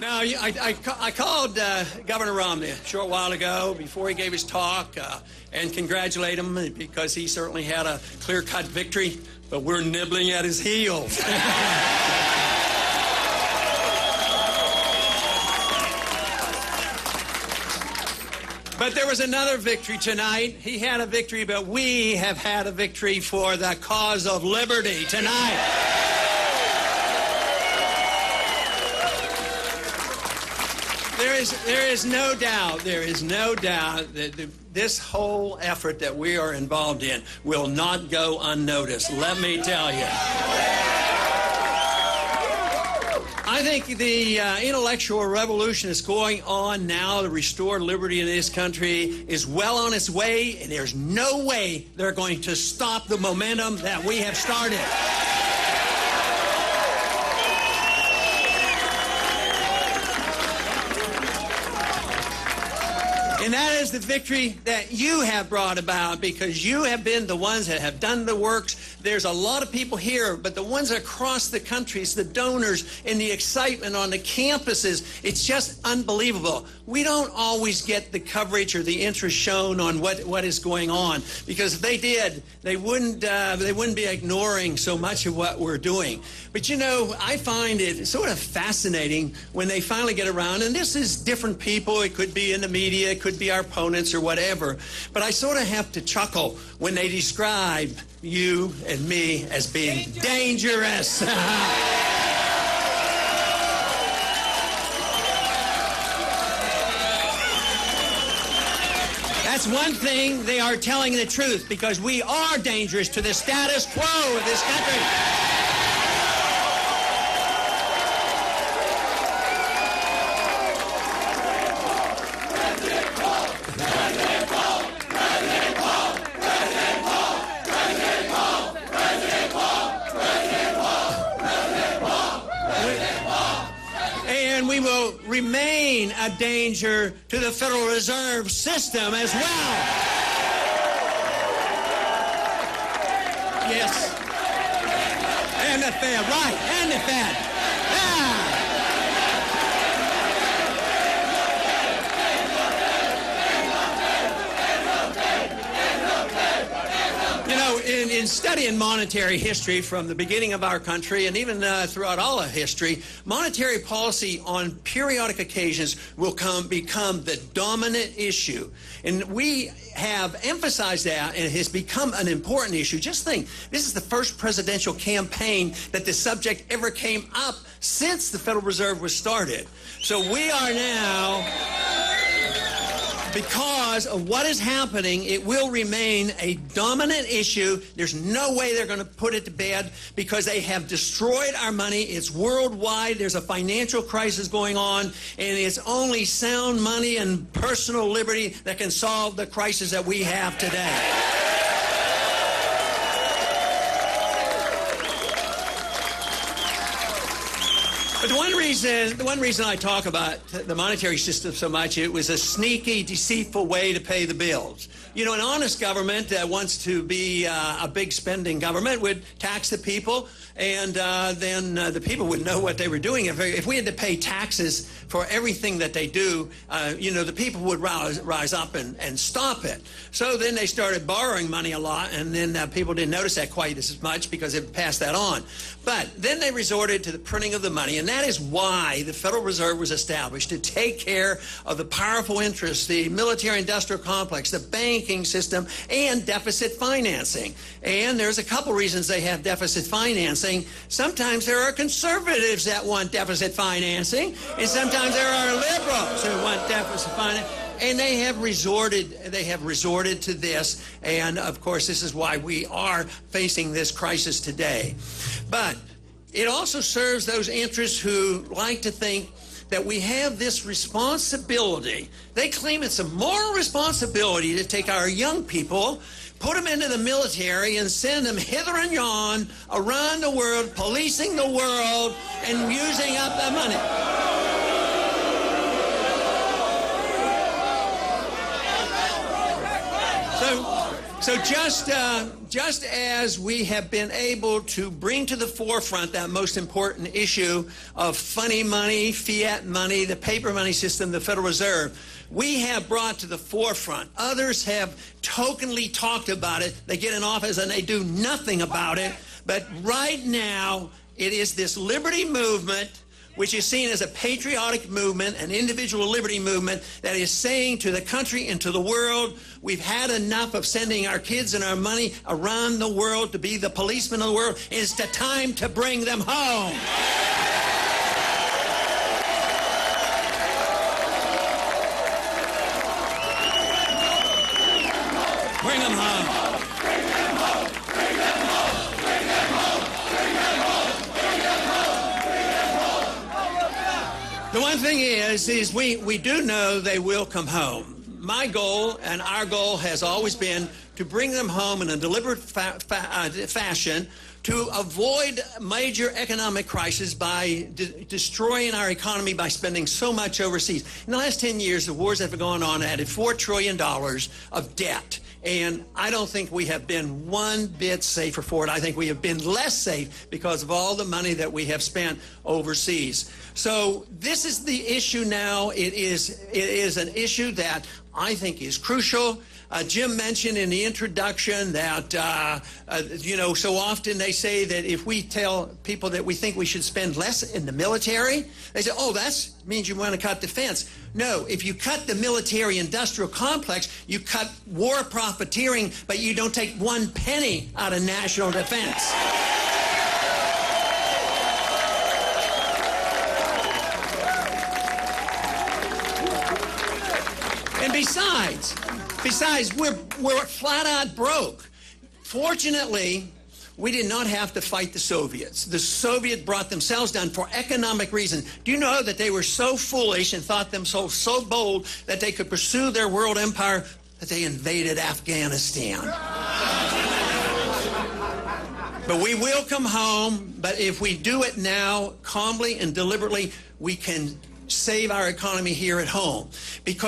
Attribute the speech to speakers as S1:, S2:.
S1: Now, I called Governor Romney a short while ago before he gave his talk and congratulate him because he certainly had a clear-cut victory, but we're nibbling at his heels. But there was another victory tonight. He had a victory, but we have had a victory for the cause of liberty tonight. There is no doubt that this whole effort that we are involved in will not go unnoticed, let me tell you. I think the intellectual revolution that's going on now to restore liberty in this country is well on its way, and there's no way they're going to stop the momentum that we have started. And that is the victory that you have brought about because you have been the ones that have done the works. There's a lot of people here, but the ones across the country, it's the donors and the excitement on the campuses. It's just unbelievable. We don't always get the coverage or the interest shown on what is going on because if they did, they wouldn't be ignoring so much of what we're doing. But you know, I find it sort of fascinating when they finally get around, and this is different people. It could be in the media, it could be our opponents or whatever. But I sort of have to chuckle when they describe you and me as being dangerous. That's one thing, they are telling the truth because we are dangerous to the status quo of this country. We will remain a danger to the Federal Reserve System as well. Yes. And the Fed, right, and the Fed. In studying monetary history from the beginning of our country and even throughout all of history, monetary policy on periodic occasions will become the dominant issue. And we have emphasized that, and it has become an important issue. Just think, this is the first presidential campaign that the subject ever came up since the Federal Reserve was started. So we are now... Because of what is happening, it will remain a dominant issue. There's no way they're going to put it to bed because they have destroyed our money. It's worldwide. There's a financial crisis going on, and it's only sound money and personal liberty that can solve the crisis that we have today. But the one reason I talk about the monetary system so much, it was a sneaky, deceitful way to pay the bills. You know, an honest government that wants to be a big spending government would tax the people, and then the people would know what they were doing. If we had to pay taxes for everything that they do, you know, the people would rise up and stop it. So then they started borrowing money a lot, and then people didn't notice that quite as much because they passed that on. But then they resorted to the printing of the money, and that is why the Federal Reserve was established, to take care of the powerful interests, the military-industrial complex, the banking system, and deficit financing. And there's a couple reasons they have deficit financing. Sometimes there are conservatives that want deficit financing, and sometimes there are liberals who want deficit financing. And they have resorted to this, and of course this is why we are facing this crisis today. But it also serves those interests who like to think that we have this responsibility. They claim it's a moral responsibility to take our young people, put them into the military, and send them hither and yon around the world, policing the world and using up the money. So So just as we have been able to bring to the forefront that most important issue of funny money, fiat money, the paper money system, the Federal Reserve, we have brought to the forefront. Others have tokenly talked about it. They get in office and they do nothing about it. But right now, it is this liberty movement, which is seen as a patriotic movement, an individual liberty movement, that is saying to the country and to the world, we've had enough of sending our kids and our money around the world to be the policemen of the world. It's the time to bring them home. Bring them home. The one thing is we do know they will come home. My goal and our goal has always been to bring them home in a deliberate fashion to avoid major economic crisis by destroying our economy by spending so much overseas. In the last 10 years, the wars that have gone on added $4 trillion of debt. And I don't think we have been one bit safer for it. I think we have been less safe because of all the money that we have spent overseas. So this is the issue now. It is an issue that I think is crucial. Jim mentioned in the introduction that, so often they say that if we tell people that we think we should spend less in the military, they say, oh, that means you want to cut defense. No, if you cut the military-industrial complex, you cut war profiteering, but you don't take 1 penny out of national defense. And besides, we're flat out broke. Fortunately, we did not have to fight the Soviets. The Soviets brought themselves down for economic reasons. Do you know that they were so foolish and thought themselves so bold that they could pursue their world empire that they invaded Afghanistan? But we will come home, but if we do it now, calmly and deliberately, we can save our economy here at home. Because